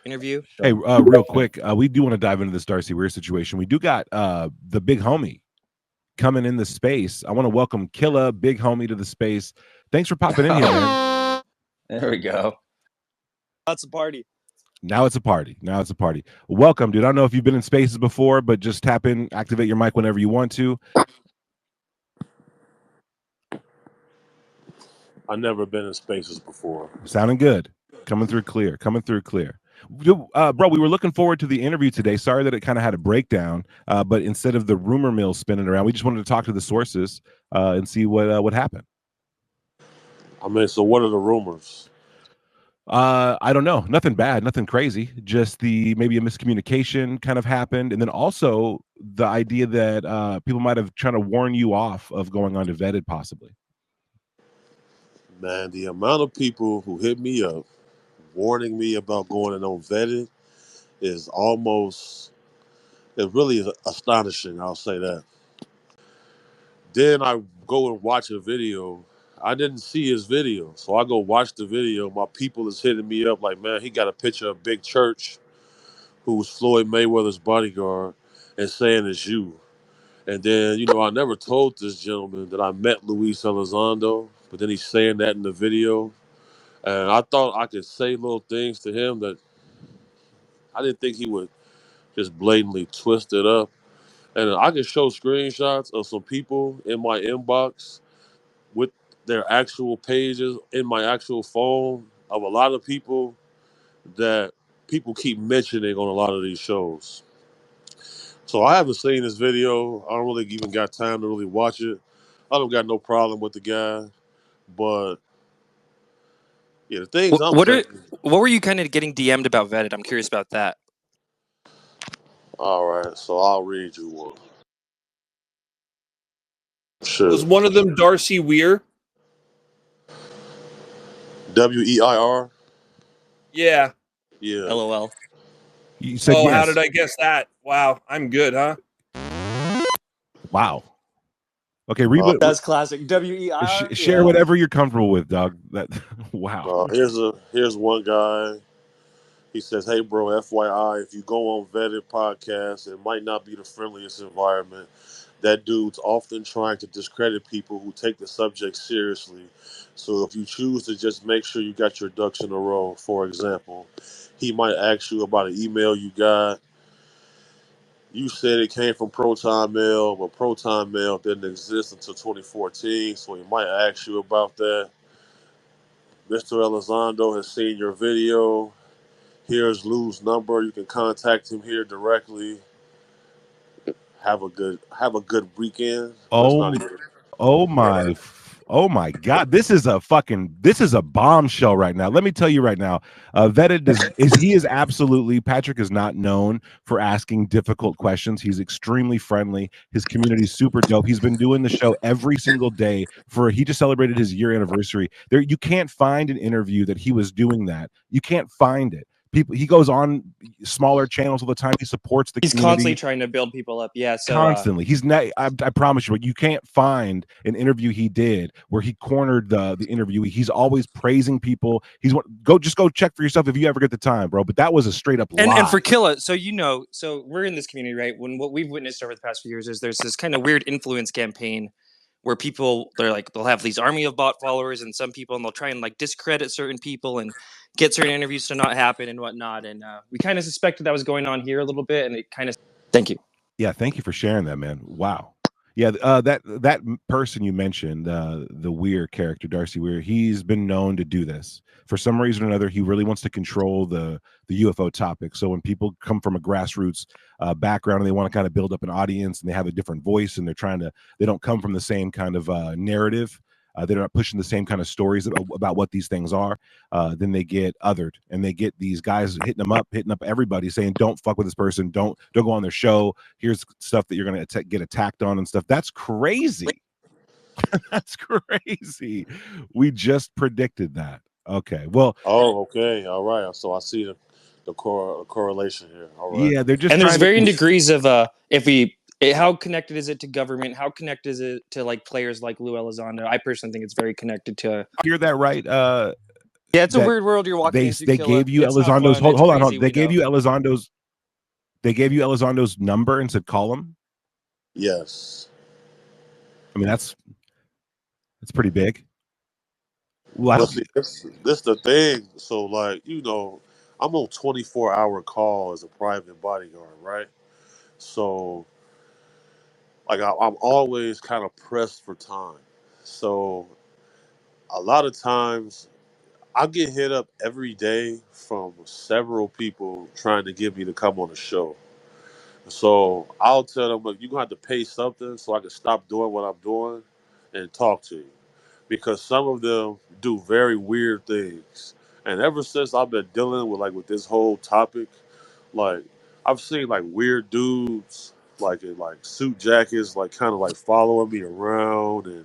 interview. Hey, real quick, we do want to dive into this Darcey Wier situation. We do got the big homie coming in the space. I want to welcome Killa, big homie, to the space. Thanks for popping in here, man. There we go. That's a party. Now it's a party. Now it's a party. Welcome, dude. I don't know if you've been in spaces before, but just tap in, activate your mic whenever you want to. I've never been in spaces before. Sounding good. Coming through clear. Coming through clear. Bro, we were looking forward to the interview today. Sorry that it kind of had a breakdown, but instead of the rumor mill spinning around, we just wanted to talk to the sources and see what happened. I mean, so what are the rumors? I don't know. Nothing bad, nothing crazy. Just maybe a miscommunication kind of happened, and then also the idea that people might have trying to warn you off of going on to Vetted, possibly. Man, the amount of people who hit me up warning me about going on Vetted is it really is astonishing. I'll say that. Then I go and watch a video. I didn't see his video, so I go watch the video. My people is hitting me up like, man, he got a picture of Big Church, who was Floyd Mayweather's bodyguard, and saying it's you. And then, I never told this gentleman that I met Lue Elizondo, but then he's saying that in the video. And I thought I could say little things to him that I didn't think he would just blatantly twist it up. And I can show screenshots of some people in my inbox with their actual pages in my actual phone of a lot of people that people keep mentioning on a lot of these shows. So I haven't seen this video. I don't really even got time to really watch it. I don't got no problem with the guy, but yeah, the things What were you kind of getting DM'd about Vetted? I'm curious about that. All right, so I'll read you one. Sure. Was one of them Darcey Wier? Weir? Yeah. Yeah. LOL. You said yes. How did I guess that? Wow, I'm good, huh? Wow. Okay, that's classic. WEIR. Share whatever you're comfortable with, dog. Wow. Here's one guy. He says, "Hey, bro, FYI, if you go on Vetted podcast, it might not be the friendliest environment. That dude's often trying to discredit people who take the subject seriously. So if you choose to just make sure you got your ducks in a row, for example, he might ask you about an email you got. You said it came from Proton Mail, but Proton Mail didn't exist until 2014, so he might ask you about that. Mr. Elizondo has seen your video. Here's Lou's number. You can contact him here directly. Have a good weekend." Oh my God! This is a bombshell right now. Let me tell you right now, Vetted is absolutely. Patrick is not known for asking difficult questions. He's extremely friendly. His community's super dope. He's been doing the show every single day he just celebrated his year anniversary. You can't find an interview that he was doing that. You can't find it. He goes on smaller channels all the time. He supports the community. Constantly trying to build people up. Yeah, so constantly. He's not. I promise you, you can't find an interview he did where he cornered the interviewee. He's always praising people. Go check for yourself if you ever get the time, bro. But that was a straight up lie. And for Killa, so we're in this community, right? What we've witnessed over the past few years is there's this kind of weird influence campaign where they'll have these army of bot followers and some people, and they'll try and discredit certain people and get certain interviews to not happen and whatnot. And we kind of suspected that was going on here a little bit, and it kind of. Thank you. Yeah, thank you for sharing that, man. Wow. Yeah, that person you mentioned, the Wier character, Darcey Wier, he's been known to do this. For some reason or another, he really wants to control the UFO topic. So when people come from a grassroots background and they want to kind of build up an audience and they have a different voice and they don't come from the same kind of narrative, they're not pushing the same kind of stories about what these things are, then they get othered, and they get these guys hitting up everybody saying, don't fuck with this person, don't go on their show, here's stuff that you're going to get attacked on and stuff. That's crazy. That's crazy. We just predicted that. Okay, well. Oh, okay, all right. So I see the correlation here. All right. Yeah, they're just. And there's varying degrees of how connected is it to government? How connected is it to players like Lue Elizondo? I personally think it's very connected to. Hear that right, Yeah, it's a that weird world you're walking into. they Killa. gave you It's not Elizondo's fun. It's hold on. crazy, They we gave know. you Elizondo's number and said call him. Yes. I mean, that's pretty big. Well, But see, this the thing. So, like, I'm on 24-hour call as a private bodyguard, right? So, like, I'm always kind of pressed for time. So, a lot of times, I get hit up every day from several people trying to get me to come on the show. So, I'll tell them, look, you're going to have to pay something so I can stop doing what I'm doing and talk to you. Because some of them do very weird things. And ever since I've been dealing with this whole topic, like I've seen like weird dudes like in like suit jackets, like kind of like following me around, and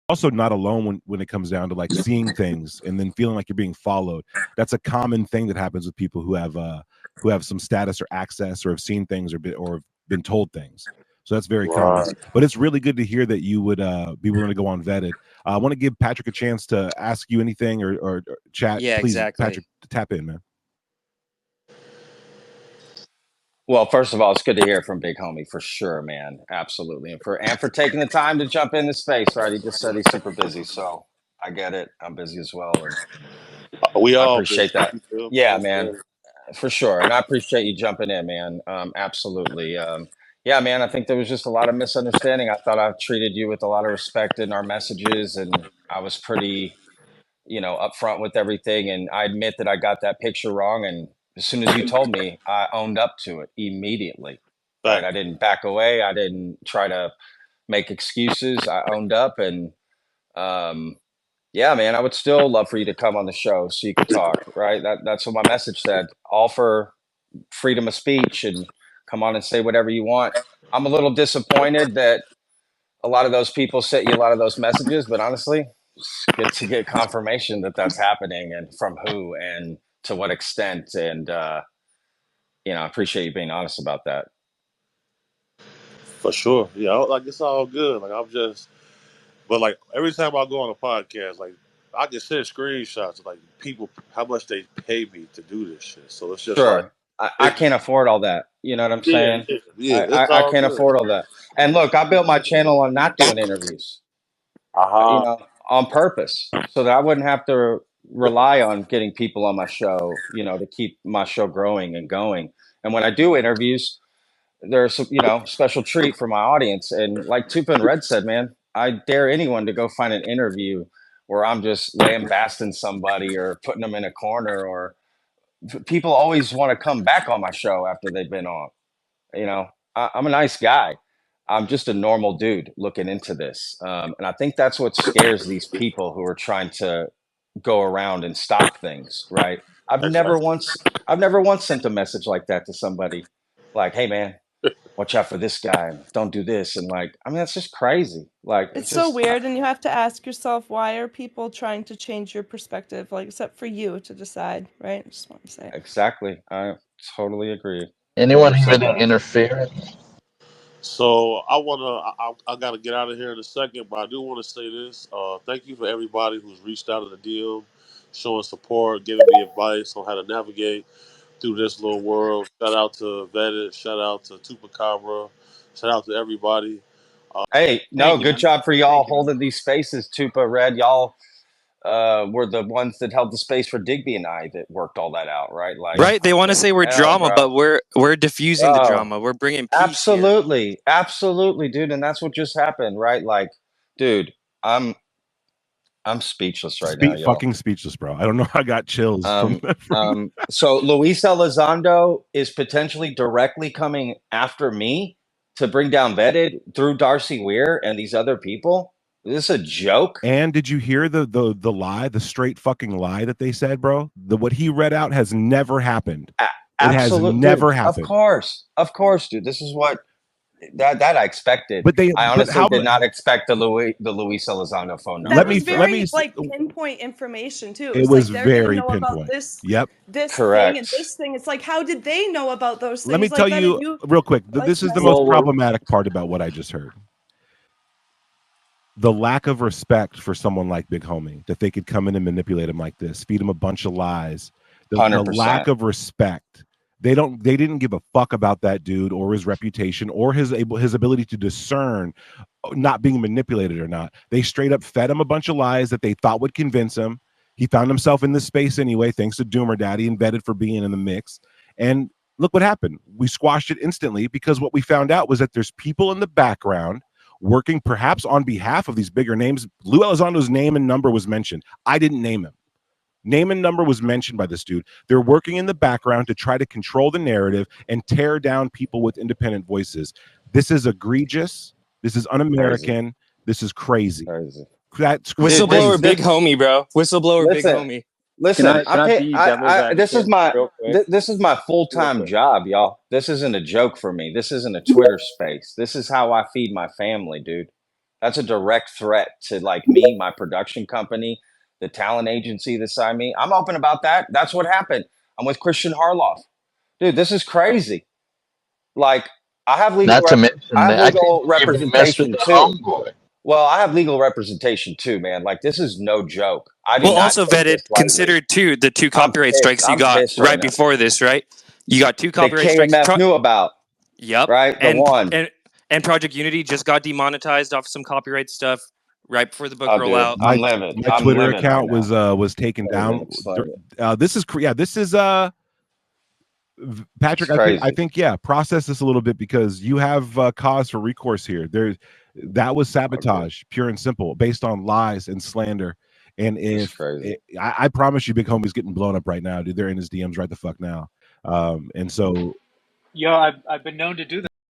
also not alone when it comes down to like seeing things and then feeling like you're being followed. That's a common thing that happens with people who have some status or access or have seen things or been told things. So that's very common. right. But it's really good to hear that you would be willing to go on vetted. I want to give Patrick a chance to ask you anything or chat. Yeah, Please, exactly. Patrick, tap in, man. Well, first of all, it's good to hear from Big Homie for sure, man. Absolutely. And for taking the time to jump into space, right? He just said he's super busy. So I get it. I'm busy as well. And We I all busy. appreciate that. You feel me? Yeah, Yes, man. sir. For sure. And I appreciate you jumping in, man. Absolutely. Yeah, man, I think there was just a lot of misunderstanding. I thought I treated you with a lot of respect in our messages, and I was pretty, upfront with everything. And I admit that I got that picture wrong. And as soon as you told me, I owned up to it immediately. Right. Fact. I didn't back away. I didn't try to make excuses. I owned up. And yeah, man, I would still love for you to come on the show so you could talk. Right. That's what my message said. All for freedom of speech and come on and say whatever you want. I'm a little disappointed that a lot of those people sent you a lot of those messages, but honestly, it's good to get confirmation that that's happening and from who and to what extent. And, I appreciate you being honest about that. For sure. Yeah, like it's all good. Like but like every time I go on a podcast, like I can send screenshots of like people how much they pay me to do this shit. So it's just like Sure. I it, can't afford all that. You know what I'm yeah, saying? yeah, yeah, I, it's I, I all can't good. afford all that. And look, I built my channel on not doing interviews, Uh-huh. on purpose so that I wouldn't have to rely on getting people on my show, to keep my show growing and going. And when I do interviews, there's a special treat for my audience. And like Tupa and Red said, man, I dare anyone to go find an interview where I'm just lambasting somebody or putting them in a corner. Or people always want to come back on my show after they've been on. I'm a nice guy. I'm just a normal dude looking into this. And I think that's what scares these people who are trying to go around and stop things, right? Exactly. I've never once sent a message like that to somebody like, hey man, watch out for this guy and don't do this. And like, I mean, that's just crazy. Like, It's so weird, and you have to ask yourself, why are people trying to change your perspective? Like, it's up for you to decide, right? I just want to say. exactly. I totally agree. Anyone have 100%, any brother. interference? So I gotta get out of here in a second, but I do want to say this. Thank you for everybody who's reached out in the DM, showing support, giving me advice on how to navigate through this little world. Shout out to Vetted, shout out to Tupacabra, shout out to everybody. Hey, no, Thank you, good man. job for y'all Thank you, man. holding these spaces, Tupa, Red. Y'all were the ones that held the space for Digby and I that worked all that out, right? Like, Right? They want to say we're hell, drama, bro. but we're diffusing the Oh, drama. We're bringing peace here. absolutely, dude. And that's what just happened, right? Like, dude, I'm speechless right now, y'all. Fucking speechless, bro. I don't know. I got chills from So Luis Elizondo is potentially directly coming after me to bring down Vetted through Darcey Wier and these other people. Is this a joke? And did you hear the lie, the straight fucking lie that they said, bro? What he read out has never happened. It has never happened. Of course, dude. This is what that I expected. But I honestly did not expect the Luis Elizondo phone number. That was very like pinpoint information too. It was like they're gonna very know about pinpoint. this, Yep. this Correct. thing and this thing. It's like, how did they know about those things? Let me like, tell you real quick. This is the most problematic part about what I just heard. the lack of respect for someone like Big Homie, that they could come in and manipulate him like this, feed him a bunch of lies. The 100%. lack of respect. They didn't give a fuck about that dude or his reputation or his ability to discern not being manipulated or not. They straight up fed him a bunch of lies that they thought would convince him. He found himself in this space anyway, thanks to Doomer Daddy and vetted for being in the mix. And look what happened. We squashed it instantly because what we found out was that there's people in the background working perhaps on behalf of these bigger names. Lue Elizondo's name and number was mentioned. I didn't name him. Name and number was mentioned by this dude. They're working in the background to try to control the narrative and tear down people with independent voices. This is egregious. This is un-American. Crazy. This is crazy. Crazy. That's Whistleblower Dude, Big Homie, bro. Whistleblower Big Listen. Homie. Listen, Can I be devil's this is advocate my real quick? this is my full-time job, y'all. This isn't a joke for me. This isn't a Twitter space. This is how I feed my family, dude. That's a direct threat to like me, my production company, the talent agency that signed me. I'm open about that. That's what happened. I'm with Christian Harloff. Dude, this is crazy. Like, I have legal Not to mention I have that I legal couldn't even mess with representation the too. homeboy. Well, I have legal representation too, man. Like, this is no joke. I do Well, not also take vetted, this lightly. considered too the two I'm copyright pissed. strikes you I'm got pissed right right now. before this, right? You got two That copyright strikes. KMF knew about, Yep. right? The one. And Project Unity just got demonetized off some copyright stuff right before the book Oh, dude, rollout. my I'm livid. my I'm Twitter livid account right now. was taken down. Explain This is Patrick. It's I think yeah. Process this a little bit because you have cause for recourse here. That was sabotage, pure and simple, based on lies and slander. And if I promise you, Big Homie's getting blown up right now, dude. They're in his DMs right the fuck now. And so, Yo, I've been known to do that.